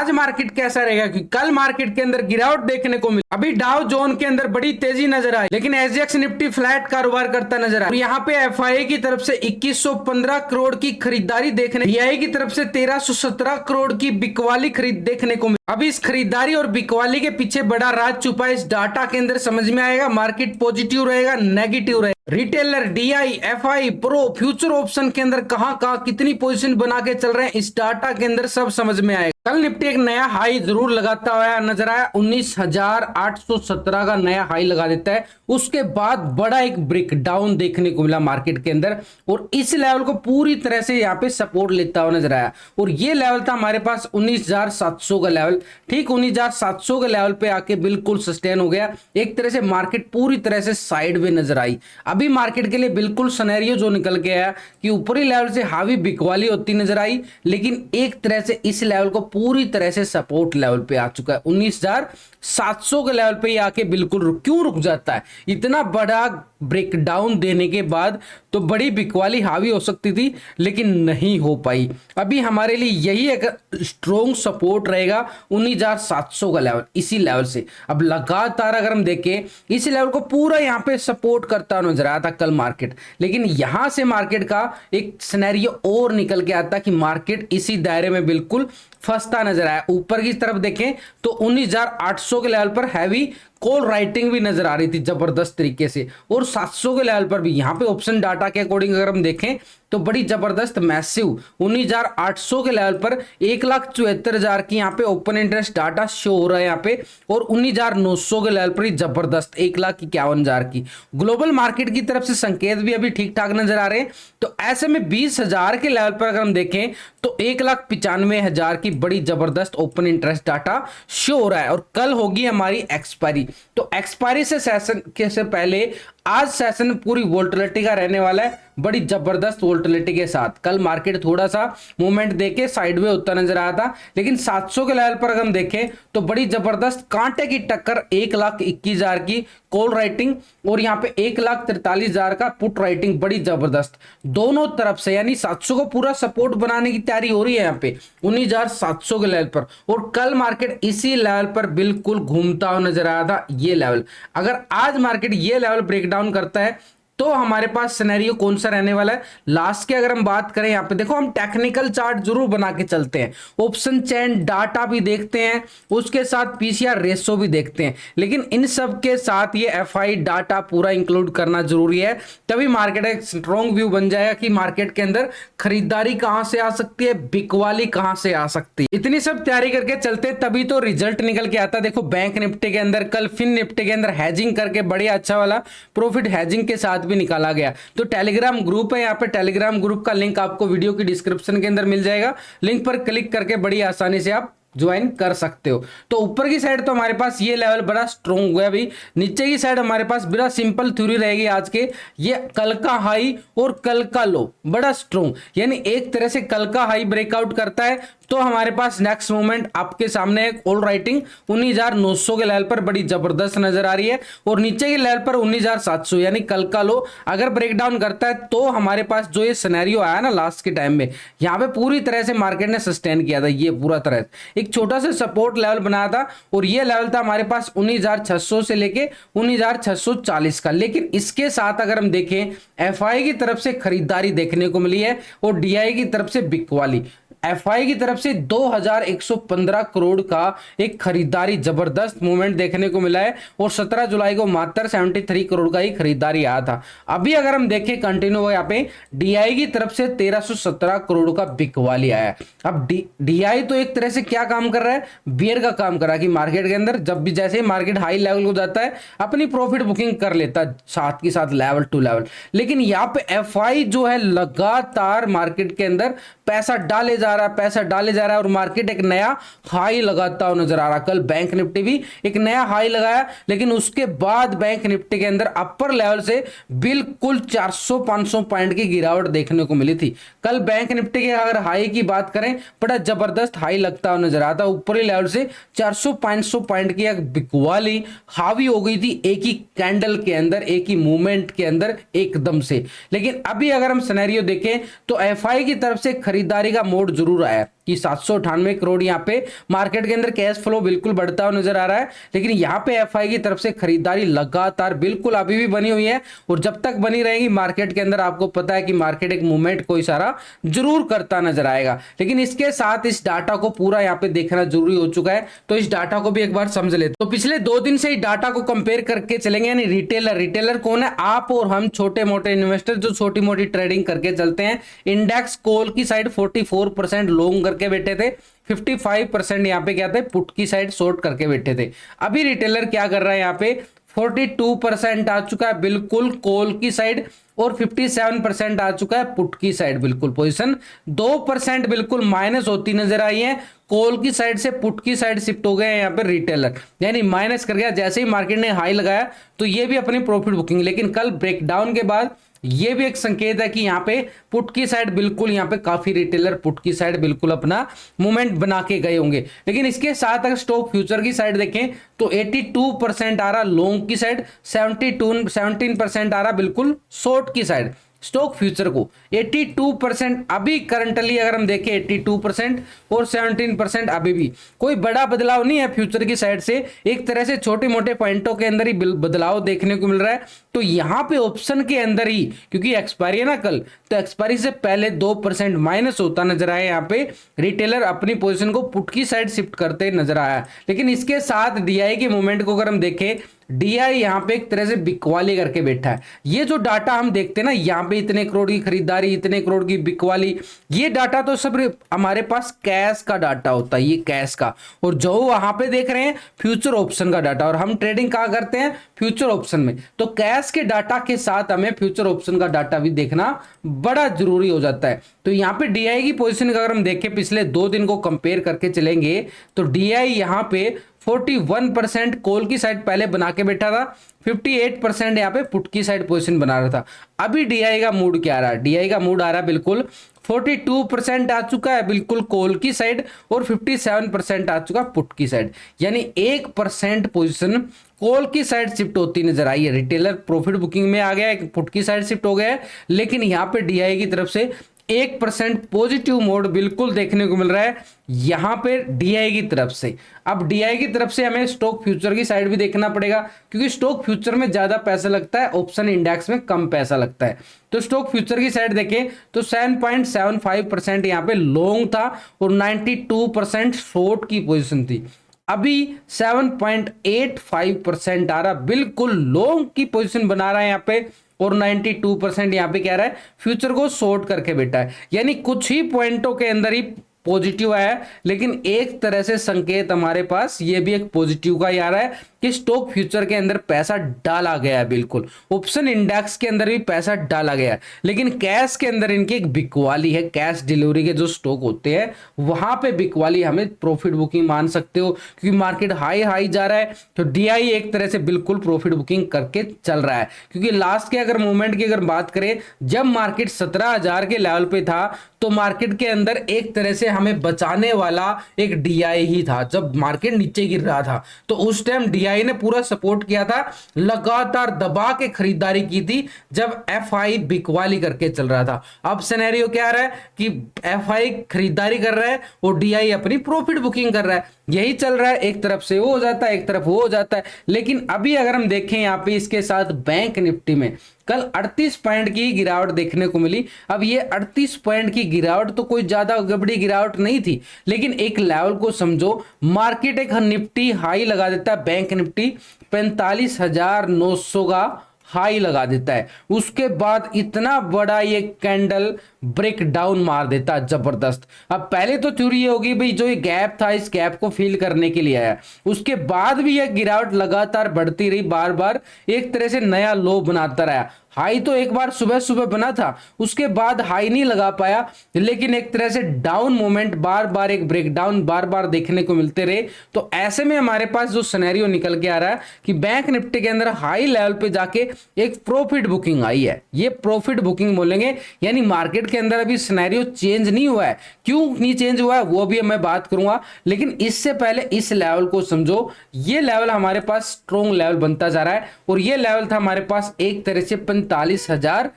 आज मार्केट कैसा रहेगा, क्योंकि कल मार्केट के अंदर गिरावट देखने को मिली। अभी डाउ जोन के अंदर बड़ी तेजी नजर आई, लेकिन एसजीएक्स निफ्टी फ्लैट कारोबार करता नजर आया। यहाँ पे एफआईआई की तरफ से 2115 करोड़ की खरीदारी देखने, डीआई की तरफ से 1317 करोड़ की बिकवाली खरीद देखने को मिली। अभी इस खरीदारी और बिकवाली के पीछे बड़ा राज छुपा है, इस डाटा के अंदर समझ में आएगा। मार्केट पॉजिटिव रहेगा, नेगेटिव रहेगा। Retailer, DI, FI, pro, future option के अंदर कहां कितनी पोजीशन बना के चल रहे हैं, इस डाटा के अंदर सब समझ में आएगा। कल निफ्टी एक नया हाई जरूर लगाता हुआ नजर आया, 19,817 का नया हाई लगा देता है। उसके बाद बड़ा एक ब्रेक डाउन देखने को मिला मार्केट के अंदर, और इस लेवल को पूरी तरह से यहाँ पे सपोर्ट लेता हुआ नजर आया। और ये लेवल था हमारे पास 19,700 का लेवल। ठीक 19,700 के लेवल पे आके बिल्कुल सस्टेन हो गया। एक तरह से मार्केट पूरी तरह से साइड में नजर आई। अभी मार्केट के लिए बिल्कुल सिनेरियो जो निकल के आया कि ऊपरी लेवल से हावी बिकवाली होती नजर आई, लेकिन एक तरह से इस लेवल को पूरी तरह से सपोर्ट लेवल पे आ चुका है। 19,700 के लेवल पे आके बिल्कुल क्यों रुक जाता है? इतना बड़ा ब्रेकडाउन देने के बाद तो बड़ी बिकवाली हावी हो सकती थी, लेकिन नहीं हो पाई। अभी हमारे लिए यही एक स्ट्रॉन्ग सपोर्ट रहेगा 19,700 का लेवल। इसी लेवल से अब लगातार अगर हम देखें, इस लेवल को पूरा यहाँ पे सपोर्ट करता नजर आया था कल मार्केट, लेकिन यहां से मार्केट का एक सिनेरियो और निकल के आता कि मार्केट इसी दायरे में बिल्कुल फंसता नजर आया। ऊपर की तरफ देखें तो 19,800 के लेवल पर हैवी कॉल राइटिंग भी नजर आ रही थी जबरदस्त तरीके से, और 700 के लेवल पर भी यहाँ पे ऑप्शन डाटा के अकॉर्डिंग अगर हम देखें तो बड़ी जबरदस्त मैसिव 19,800 के लेवल पर 1,74,000 की यहाँ पे ओपन इंटरेस्ट डाटा शो हो रहा है यहाँ पे, और 19,900 के लेवल पर ही जबरदस्त 1,51,000 की ग्लोबल मार्केट की तरफ से संकेत भी अभी ठीक ठाक नजर आ रहे हैं। तो ऐसे में 20,000 के लेवल पर अगर हम देखें तो 1,95,000 की बड़ी जबरदस्त ओपन इंटरेस्ट डाटा शो हो रहा है। और कल होगी हमारी एक्सपायरी, तो एक्सपायरी से सेशन के से पहले आज सेशन पूरी वोल्टिलिटी का रहने वाला है, बड़ी जबरदस्त वोल्टिलिटी के साथ। कल मार्केट थोड़ा सा मूवमेंट देके साइडवे होता नजर आया था, लेकिन 700 के लेवल पर अगर हम देखें तो बड़ी जबरदस्त कांटे की टक्कर 1,21,000 की कॉल राइटिंग, और यहाँ पे 1,43,000 का पुट राइटिंग, बड़ी जबरदस्त दोनों तरफ से। यानी 700 को पूरा सपोर्ट बनाने की तैयारी हो रही है यहाँ पे 19,700 के लेवल पर, और कल मार्केट इसी लेवल पर बिल्कुल घूमता हुआ नजर आया था। ये लेवल अगर आज मार्केट ये लेवल ब्रेकडाउन करता है तो हमारे पास सिनेरियो कौन सा रहने वाला है। लास्ट के अगर हम बात करें, यहाँ पे देखो हम टेक्निकल चार्ट जरूर बना के चलते हैं, ऑप्शन चेन डाटा भी देखते हैं, उसके साथ पीसीआर रेशो भी देखते हैं, लेकिन इन सब के साथ ये एफआई डाटा पूरा इंक्लूड करना जरूरी है, तभी मार्केट एक स्ट्रॉन्ग व्यू बन जाएगा कि मार्केट के अंदर खरीदारी कहां से आ सकती है, बिकवाली कहां से आ सकती है। इतनी सब तैयारी करके चलते तभी तो रिजल्ट निकल के आता। देखो बैंक निफ्टी के अंदर कल फिन निफ्टी के अंदर हैजिंग करके बढ़िया अच्छा वाला प्रॉफिट हैजिंग के साथ भी निकाला गया। तो टेलीग्राम ग्रुप है, यहाँ पे टेलीग्राम ग्रुप का लिंक आपको वीडियो की डिस्क्रिप्शन के अंदर मिल जाएगा। लिंक पर क्लिक करके बड़ी आसानी से आप ज्वाइन कर सकते हो। तो ऊपर की साइड तो हमारे पास ये लेवल बड़ा स्ट्रॉन्ग हुआ अभी, नीचे की साइड हमारे पास बड़ा सिंपल थ्योरी रहेगी आज के, ये कल का हाई और कल का लो बड़ा स्ट्रॉन्ग, यानी एक तरह से कल का हाई ब्रेकआउट करता है तो हमारे पास नेक्स्ट मूवमेंट आपके सामने एक ऑल राइटिंग 19,900 के लेवल पर बड़ी जबरदस्त नजर आ रही है, और नीचे के लेवल पर 19,700 यानी कल का लो अगर ब्रेकडाउन करता है तो हमारे पास जो ये सिनेरियो आया ना लास्ट के टाइम में, यहाँ पे पूरी तरह से मार्केट ने सस्टेन किया था। ये पूरा तरह एक छोटा सा सपोर्ट लेवल बनाया था, और ये लेवल था हमारे पास 19,600 से लेके 19,640 का। लेकिन इसके साथ अगर हम देखें एफआई की तरफ से खरीदारी देखने को मिली है, और डीआई की तरफ से बिकवाली। एफआई की तरफ से 2,115 करोड़ का एक खरीदारी जबरदस्त मूवमेंट देखने को मिला है, और 17 जुलाई को मात्र 73 करोड़ का ही खरीदारी आया था। अभी अगर हम देखें कंटिन्यू यहाँ पे डीआई की तरफ से 1,317 करोड़ का बिकवाली आया है। अब डीआई तो एक तरह से क्या काम कर रहा है, बियर का काम कर रहा है कि मार्केट के अंदर जब भी जैसे ही मार्केट हाई लेवल को जाता है अपनी प्रॉफिट बुकिंग कर लेता है साथ के साथ लेवल टू लेवल। लेकिन यहाँ पे एफआई जो है लगातार मार्केट के अंदर पैसा डाले जा रहा है, और मार्केट एक नया हाई लगाता हुआ नजर आ रहा। कल बैंक निफ्टी भी एक नया हाई लगाया, लेकिन उसके बाद बैंक निफ्टी के अंदर अपर लेवल से बिल्कुल 400-500 पॉइंट की गिरावट देखने को मिली थी। कल बैंक निफ्टी के अगर हाई की बात करें, बड़ा जबरदस्त हाई लगता हुआ नजर आता, ऊपरी लेवल से 400-500 पॉइंट की एक बिकवाली हावी हो गई थी एक ही कैंडल के अंदर, एक ही मूवमेंट के अंदर एकदम से। लेकिन अभी अगर हम सिनेरियो देखें तो एफआई की तरफ से खरीदारी का मोड जरूर आया, कि 798 करोड़ यहाँ पे मार्केट के अंदर कैश फ्लो बिल्कुल बढ़ता हुआ नजर आ रहा है। लेकिन यहाँ पे एफआई की तरफ से खरीदारी लगातार बिल्कुल अभी भी बनी हुई है और जब तक बनी रहेगी मार्केट के अंदर आपको पता है कि मार्केट एक मूवमेंट को इशारा जरूर करता नजर आएगा। लेकिन इसके साथ इस डाटा को पूरा यहाँ पे देखना जरूरी हो चुका है, तो इस डाटा को भी एक बार समझ लेते। तो पिछले 2 दिन से इस डाटा को कंपेयर करके चलेंगे, यानी रिटेलर कौन है, आप और हम छोटे मोटे इन्वेस्टर जो छोटी मोटी ट्रेडिंग करके चलते हैं। इंडेक्स कॉल की साइड 44% लॉन्ग करके बैठे थे, 55% यहाँ पे क्या थे पुट की साइड शॉर्ट करके बैठे थे। अभी रिटेलर क्या कर रहा है, यहाँ पे 42% आ चुका है बिल्कुल कॉल की साइड और 57% आ चुका है पुट की साइड बिल्कुल पोजीशन। 2% बिल्कुल माइनस होती नजर आई है, कॉल की साइड से पुट की साइड शिफ्ट हो गए यहाँ पे रिटेलर, यानी माइनस कर गया। जैसे ही मार्केट ने हाई लगाया तो ये भी अपनी प्रॉफिट बुकिंग, लेकिन कल ब्रेकडाउन के बाद ये भी एक संकेत है कि यहाँ पे पुट की साइड बिल्कुल यहाँ पे काफी रिटेलर पुट की साइड बिल्कुल अपना मूवमेंट बना के गए होंगे। लेकिन इसके साथ अगर स्टॉक फ्यूचर की साइड देखें तो 82% आ रहा लॉन्ग की साइड, 17% आ रहा बिल्कुल शॉर्ट की साइड। स्टॉक फ्यूचर को 82% अभी करंटली अगर हम देखें 82% और 17% अभी भी कोई बड़ा बदलाव नहीं है फ्यूचर की साइड से, एक तरह से छोटे मोटे पॉइंटों के अंदर ही बदलाव देखने को मिल रहा है। तो यहां पे ऑप्शन के अंदर ही, क्योंकि एक्सपायरी है ना कल, तो एक्सपायरी से पहले 2% माइनस होता नजर आया, यहाँ पे रिटेलर अपनी पोजीशन को पुट की साइड शिफ्ट करते नजर आया। लेकिन इसके साथ डीआई के मूवमेंट को अगर हम देखें, डीआई यहां पे एक तरह से बिकवाली करके बैठा है। ये जो डाटा हम देखते हैं ना, यहां पे इतने करोड़ की खरीदारी, इतने करोड़ की बिकवाली, ये डाटा तो सब हमारे पास कैश का डाटा होता है, ये कैश का। और जो वहां पे देख रहे हैं फ्यूचर ऑप्शन का डाटा, और हम ट्रेडिंग कहां करते हैं फ्यूचर ऑप्शन में, तो कैश के डाटा के साथ हमें फ्यूचर ऑप्शन का डाटा भी देखना बड़ा जरूरी हो जाता है। तो यहाँ पे डीआई की पोजीशन अगर हम देखें पिछले 2 दिन को कंपेयर करके चलेंगे तो डीआई यहाँ पे 41% कॉल की साइड पहले बना के बैठा था, 58% यहाँ पे पुट की साइड पोजीशन बना रहा था। अभी डीआई का मूड क्या आ रहा है, डीआई का मूड आ रहा है बिल्कुल 42% आ चुका है बिल्कुल कॉल की साइड और 57% आ चुका पुट की साइड, यानी 1% पोजीशन कॉल की साइड शिफ्ट होती नजर आई है। रिटेलर प्रॉफिट बुकिंग में आ गया है, पुट की साइड शिफ्ट हो गया है, लेकिन यहाँ पे डीआई की तरफ से 1% पॉजिटिव मोड बिल्कुल देखने को मिल रहा है यहां पे डीआई की तरफ से। अब डीआई की तरफ से हमें स्टॉक फ्यूचर की साइड भी देखना पड़ेगा, क्योंकि स्टॉक फ्यूचर में ज्यादा पैसा लगता है, ऑप्शन इंडेक्स में कम पैसा लगता है। तो स्टॉक फ्यूचर की साइड देखें तो 7.75% यहां पे लॉन्ग था और 92% शॉर्ट की पोजीशन थी। अभी 7.85% आ रहा बिल्कुल लॉन्ग की पोजीशन बना रहा है यहाँ पे, और 92% यहाँ पे क्या रहा है फ्यूचर को शॉर्ट करके बैठा है। यानी कुछ ही पॉइंटों के अंदर ही पॉजिटिव आया, लेकिन एक तरह से संकेत हमारे पास ये भी एक पॉजिटिव का ही आ रहा है कि स्टॉक फ्यूचर के अंदर पैसा डाला गया है, बिल्कुल ऑप्शन इंडेक्स के अंदर भी पैसा डाला गया है, लेकिन कैश के अंदर इनकी एक बिकवाली है। कैश डिलीवरी के जो स्टॉक होते हैं वहां पे बिकवाली हमें प्रॉफिट बुकिंग मान सकते हो, क्योंकि मार्केट हाई जा रहा है तो डीआई एक तरह से बिल्कुल प्रॉफिट बुकिंग करके चल रहा है। क्योंकि लास्ट के अगर मूवमेंट की अगर बात करें, जब मार्केट 17,000 के लेवल पे था तो मार्केट के अंदर एक तरह से हमें बचाने वाला एक डीआई ही था। जब मार्केट नीचे गिर रहा था तो उस टाइम डीआई ने पूरा सपोर्ट किया था, लगातार दबा के खरीदारी की थी जब एफआई बिकवाली करके चल रहा था। अब सिनेरियो क्या आ रहा है कि एफआई खरीदारी कर रहा है और डीआई अपनी प्रॉफिट बुकिंग कर रहा है, यही चल रहा है, एक तरफ से वो हो जाता है एक तरफ वो हो जाता है। लेकिन अभी अगर हम देखें यहाँ पे इसके साथ बैंक निफ्टी में कल 38 पॉइंट की गिरावट देखने को मिली। अब ये 38 पॉइंट की गिरावट तो कोई ज्यादा गबड़ी गिरावट नहीं थी, लेकिन एक लेवल को समझो, मार्केट एक निफ्टी हाई लगा देता है, बैंक निफ्टी 45,900 का हाई लगा देता है, उसके बाद इतना बड़ा ये कैंडल ब्रेक डाउन मार देता है जबरदस्त। अब पहले तो थ्योरी ये होगी भाई जो ये गैप था इस गैप को फिल करने के लिए आया, उसके बाद भी ये गिरावट लगातार बढ़ती रही, बार बार एक तरह से नया लो बनाता रहा। हाई तो एक बार सुबह सुबह बना था, उसके बाद हाई नहीं लगा पाया, लेकिन एक तरह से डाउन मोमेंट बार बार एक ब्रेकडाउन बार बार देखने को मिलते रहे। तो ऐसे में हमारे पास जो सिनेरियो निकल के आ रहा है कि बैंक निफ्टी के अंदर हाई लेवल पे जाके एक प्रॉफिट बुकिंग आई है, ये प्रॉफिट बुकिंग बोलेंगे, यानी मार्केट के अंदर अभी सिनेरियो चेंज नहीं हुआ है। क्यों नहीं चेंज हुआ है वो भी मैं बात करूंगा, लेकिन इससे पहले इस लेवल को समझो, ये लेवल हमारे पास स्ट्रॉन्ग लेवल बनता जा रहा है और ये लेवल था हमारे पास एक तरह से 45,000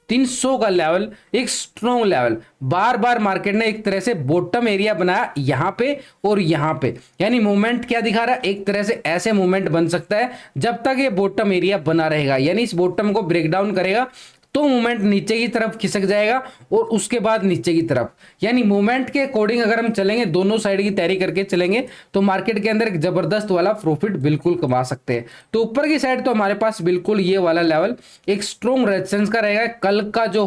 300 का लेवल एक स्ट्रॉन्ग लेवल, बार बार मार्केट ने एक तरह से बॉटम एरिया बनाया यहाँ पे और यहाँ पे, यानी मूवमेंट क्या दिखा रहा है, एक तरह से ऐसे मूवमेंट बन सकता है जब तक ये बॉटम एरिया बना रहेगा, यानी इस बॉटम को ब्रेक डाउन करेगा तो मूवमेंट नीचे की तरफ खिसक जाएगा और उसके बाद नीचे की तरफ, यानी मूवमेंट के अकॉर्डिंग अगर हम चलेंगे, दोनों साइड की तैयारी करके चलेंगे तो मार्केट के अंदर एक जबरदस्त वाला प्रॉफिट बिल्कुल कमा सकते हैं। तो ऊपर की साइड तो हमारे पास बिल्कुल ये वाला लेवल एक स्ट्रॉन्ग रेजिस्टेंस का रहेगा। कल का जो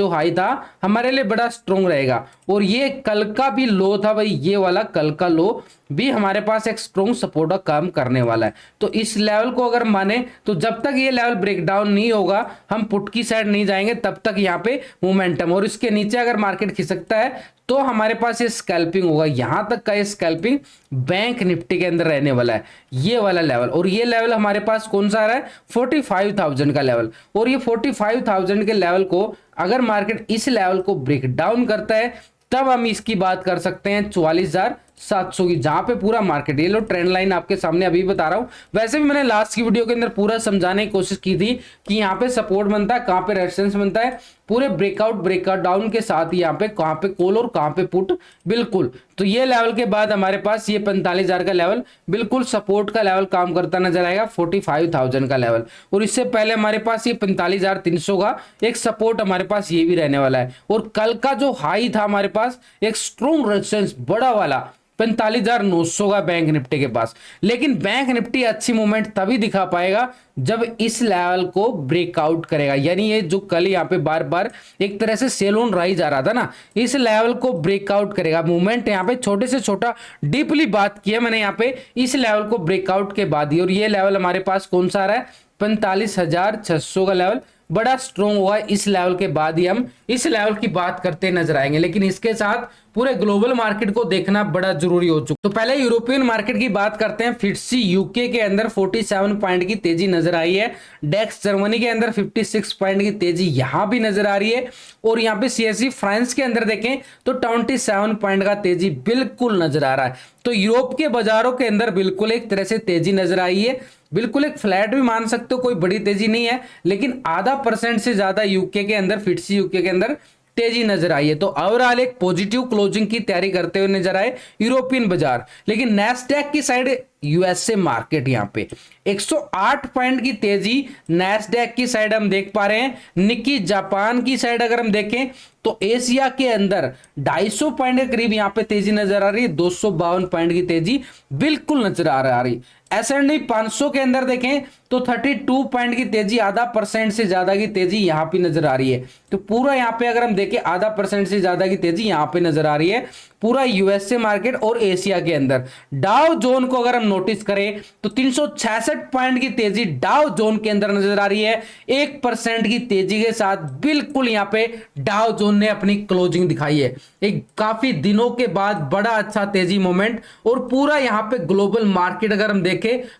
हाई था हमारे लिए बड़ा स्ट्रॉन्ग रहेगा, और ये कल का भी लो था भाई, ये वाला कल का लो भी हमारे पास एक स्ट्रॉन्ग सपोर्ट का काम करने वाला है। तो इस लेवल को अगर माने तो जब तक ये लेवल ब्रेक डाउन नहीं होगा हम पुट की साइड नहीं जाएंगे, तब तक यहाँ पे मोमेंटम, और इसके नीचे अगर मार्केट खिसकता है तो हमारे पास ये स्कैल्पिंग होगा। यहां तक का ये स्कैल्पिंग बैंक निफ्टी के अंदर रहने वाला है, ये वाला लेवल, और ये लेवल हमारे पास कौन सा आ रहा है, 45,000 का लेवल। और ये 45,000 के लेवल को अगर मार्केट इस लेवल को ब्रेक डाउन करता है तब हम इसकी बात कर सकते हैं 44,700 की, जहां पे पूरा मार्केट, ये लो ट्रेंड लाइन आपके सामने अभी बता रहा हूं। वैसे भी मैंने लास्ट की वीडियो के अंदर पूरा समझाने की कोशिश की थी कि यहाँ पे सपोर्ट बनता है, कहां पे रेजिस्टेंस बनता है, पूरे ब्रेकआउट डाउन के साथ यहाँ पे कहां पे कॉल और कहां पे पुट, बिल्कुल। तो ये लेवल के बाद हमारे पास ये 45,000 का लेवल बिल्कुल सपोर्ट का लेवल काम करता नजर आएगा, 45,000 का लेवल। और इससे पहले हमारे पास ये 45,300 का एक सपोर्ट हमारे पास ये भी रहने वाला है। और कल का जो हाई था हमारे पास एक स्ट्रॉन्ग रेजिस्टेंस बड़ा वाला 45,900 का बैंक निफ्टी के पास। लेकिन बैंक निफ्टी अच्छी मूवमेंट तभी दिखा पाएगा जब इस लेवल को ब्रेकआउट करेगा, यानी ये जो कल यहाँ पे बार बार एक तरह से सेल ऑन राइज आ रहा था ना, इस लेवल को ब्रेकआउट करेगा। मूवमेंट यहाँ पे छोटे से छोटा डीपली बात की है मैंने यहाँ पे, इस लेवल को ब्रेकआउट के बाद ही, और ये लेवल हमारे पास कौन सा आ रहा है, 45,600 का लेवल बड़ा स्ट्रॉन्ग हुआ है। इस लेवल के बाद ही हम इस लेवल की बात करते नजर आएंगे, लेकिन इसके साथ पूरे ग्लोबल मार्केट को देखना बड़ा जरूरी हो चुका। तो पहले यूरोपियन मार्केट की बात करते हैं। फिट्सी यूके के अंदर 47 पॉइंट की तेजी नजर आई है। डेक्स जर्मनी के अंदर 56 पॉइंट की तेजी यहां भी नजर आ रही है। और यहाँ पे सीएसई फ्रांस के अंदर देखें तो 27 पॉइंट का तेजी बिल्कुल नजर आ रहा है। तो यूरोप के बाजारों के अंदर बिल्कुल एक तरह से तेजी नजर आई है, बिल्कुल एक फ्लैट भी मान सकते हो, कोई बड़ी तेजी नहीं है, लेकिन आधा % से ज्यादा यूके के अंदर, फिट्सी यूके के अंदर तेजी नजर आई है। तो ओवरऑल एक पॉजिटिव क्लोजिंग की तैयारी करते हुए नजर आए यूरोपियन बाजार। लेकिन नैस्डैक की साइड यूएसए मार्केट यहाँ पे 108 पॉइंट की तेजी नैस्डैक की साइड हम देख पा रहे हैं। निक्की जापान की साइड अगर हम देखें तो एशिया के अंदर 250 पॉइंट के करीब यहाँ पे तेजी नजर आ रही है, 252 पॉइंट की तेजी बिल्कुल नजर आ रही। S&P 500 के अंदर देखें तो 32 पॉइंट की तेजी, आधा % से ज्यादा की तेजी यहाँ पे नजर आ रही है। तो पूरा यहाँ पे अगर हम देखें आधा % से ज्यादा की तेजी यहाँ पे नजर आ रही है पूरा यूएसए मार्केट और एशिया के अंदर। डाउ जोन को अगर हम नोटिस करें तो 366 पॉइंट की तेजी डाउ जोन के अंदर नजर आ रही है। 1% की तेजी के साथ बिल्कुल यहाँ पे डाउ जोन ने अपनी क्लोजिंग दिखाई है। एक काफी दिनों के बाद बड़ा अच्छा तेजी मोमेंट, और पूरा यहाँ पे ग्लोबल मार्केट अगर हम देखें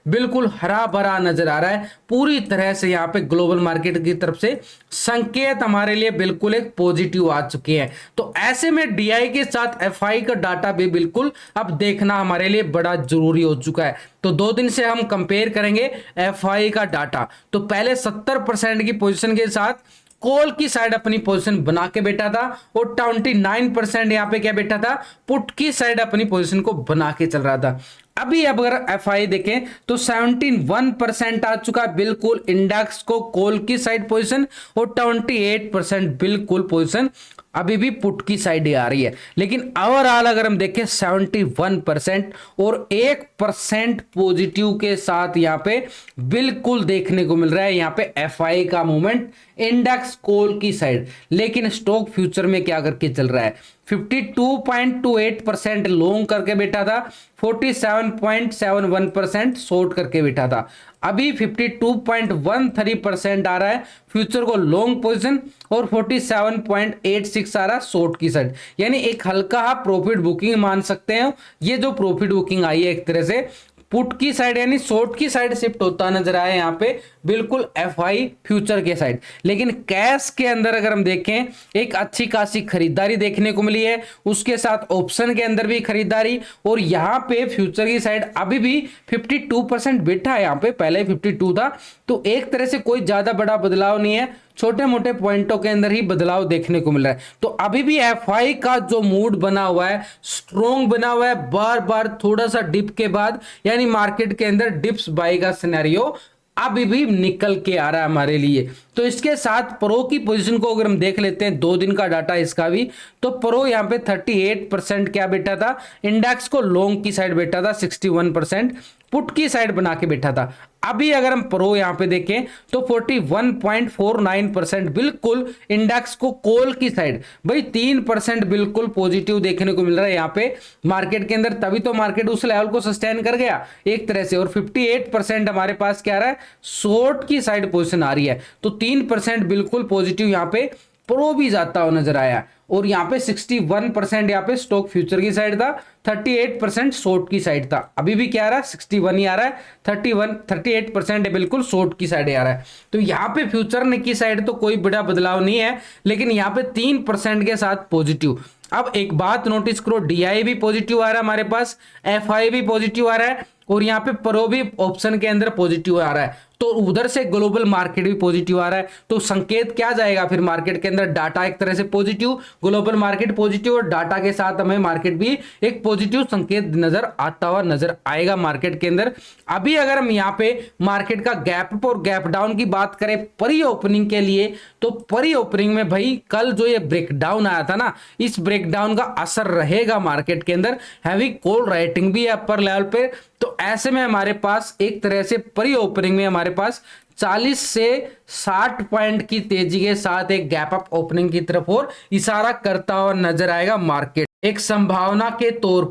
बिल्कुल हरा भरा नजर आ रहा है। पूरी तरह से यहाँ पे ग्लोबल मार्केट की तरफ से संकेत हमारे लिए बिल्कुल एक पॉजिटिव आ चुके हैं। तो ऐसे में डीआई के साथ एफआई का डाटा भी बिल्कुल अब देखना हमारे लिए बड़ा जरूरी हो चुका है। तो 2 दिन से हम कंपेयर करेंगे एफआई का डाटा। तो पहले 70% की पोजीशन के साथ कॉल की साइड अपनी पोजीशन बना के बैठा था, और 29% यहाँ पे क्या बैठा था, पुट की साइड अपनी पोजीशन को बना के चल रहा था। अभी अब अगर एफआई देखें तो 71% आ चुका है बिल्कुल इंडेक्स को कॉल की साइड पोजीशन, और 28% बिल्कुल पोजीशन अभी भी पुट की साइड ही आ रही है। लेकिन ओवरऑल अगर हम देखें 71% और 1% पॉजिटिव के साथ यहाँ पे बिल्कुल देखने को मिल रहा है यहाँ पे एफआई का मूवमेंट इंडेक्स कॉल की साइड। लेकिन स्टॉक फ्यूचर में क्या करके चल रहा है, 52.28% लॉन्ग करके बैठा था, 47.71% शॉर्ट करके बैठा था। अभी 52.13% आ रहा है फ्यूचर को लॉन्ग पोजीशन, और 47.86 आ रहा है शॉर्ट की साइड। यानी एक हल्का प्रॉफिट बुकिंग मान सकते हैं। ये जो प्रॉफिट बुकिंग आई है एक तरह से पुट की साइड यानी शॉर्ट की साइड शिफ्ट होता नजर आया यहाँ पे बिल्कुल एफआई फ्यूचर के साइड। लेकिन कैश के अंदर अगर हम देखें एक अच्छी खासी खरीदारी देखने को मिली है, उसके साथ ऑप्शन के अंदर भी खरीदारी, और यहाँ पे फ्यूचर की साइड अभी भी 52% बैठा है। यहाँ पे पहले 52 था, तो एक तरह से कोई ज्यादा बड़ा बदलाव नहीं है। छोटे मोटे पॉइंटों के अंदर ही बदलाव देखने को मिल रहा है। तो अभी भी एफआई का जो मूड बना हुआ है स्ट्रॉन्ग बना हुआ है, बार बार थोड़ा सा डिप के बाद यानी मार्केट के अंदर डिप्स बाई का सिनेरियो अभी भी निकल के आ रहा है हमारे लिए। तो इसके साथ प्रो की पोजीशन को अगर हम देख लेते हैं 2 दिन का डाटा इसका भी, तो प्रो यहाँ पे 38% क्या बैठा था, इंडेक्स को लॉन्ग की साइड बैठा था 61%, पुट की साइड बना के बैठा था। अभी अगर हम प्रो यहां पे देखें तो 41.49% बिल्कुल इंडेक्स को कॉल की साइड, भाई 3% बिल्कुल पॉजिटिव देखने को मिल रहा है यहां पे मार्केट के अंदर, तभी तो मार्केट उस लेवल को सस्टेन कर गया एक तरह से। और 58% हमारे पास क्या आ रहा है, शॉर्ट की साइड पोजीशन आ रही है। तो 3% बिल्कुल पॉजिटिव यहां पे प्रो भी जाता हुआ नजर आया। और यहाँ पे 61% यहाँ पे स्टॉक फ्यूचर की साइड था, 38% शॉर्ट की साइड था। अभी भी क्या आ रहा है, 61 ही आ रहा है, 38% बिल्कुल शॉर्ट की साइड आ रहा है। तो यहाँ पे फ्यूचर की साइड तो कोई बड़ा बदलाव नहीं है, लेकिन यहाँ पे 3% के साथ पॉजिटिव। अब एक बात नोटिस करो, डीआई भी पॉजिटिव आ रहा है हमारे पास, एफआई भी पॉजिटिव आ रहा है, और यहाँ पे प्रो भी ऑप्शन के अंदर पॉजिटिव आ रहा है। तो उधर से ग्लोबल मार्केट भी पॉजिटिव आ रहा है। तो संकेत क्या जाएगा फिर मार्केट के अंदर, डाटा एक तरह से पॉजिटिव, ग्लोबल मार्केट पॉजिटिव, और डाटा के साथ हमें मार्केट भी एक पॉजिटिव संकेत नजर आता हुआ नजर आएगा मार्केट के अंदर। अभी अगर हम यहाँ पे मार्केट का गैप अप और गैप डाउन की बात करें परी ओपनिंग के लिए, तो परी ओपनिंग में भाई कल जो ये ब्रेकडाउन आया था ना, इस ब्रेकडाउन का असर रहेगा मार्केट के अंदर। हैवी कॉल राइटिंग भी है अपर लेवल पे। तो ऐसे में हमारे पास एक तरह से प्री ओपनिंग में हमारे पास 40 से 60 पॉइंट की तेजी के साथ एक गैप अप ओपनिंग की तरफ और इशारा करता हुआ नजर आएगा मार्केट, एक संभावना के तौर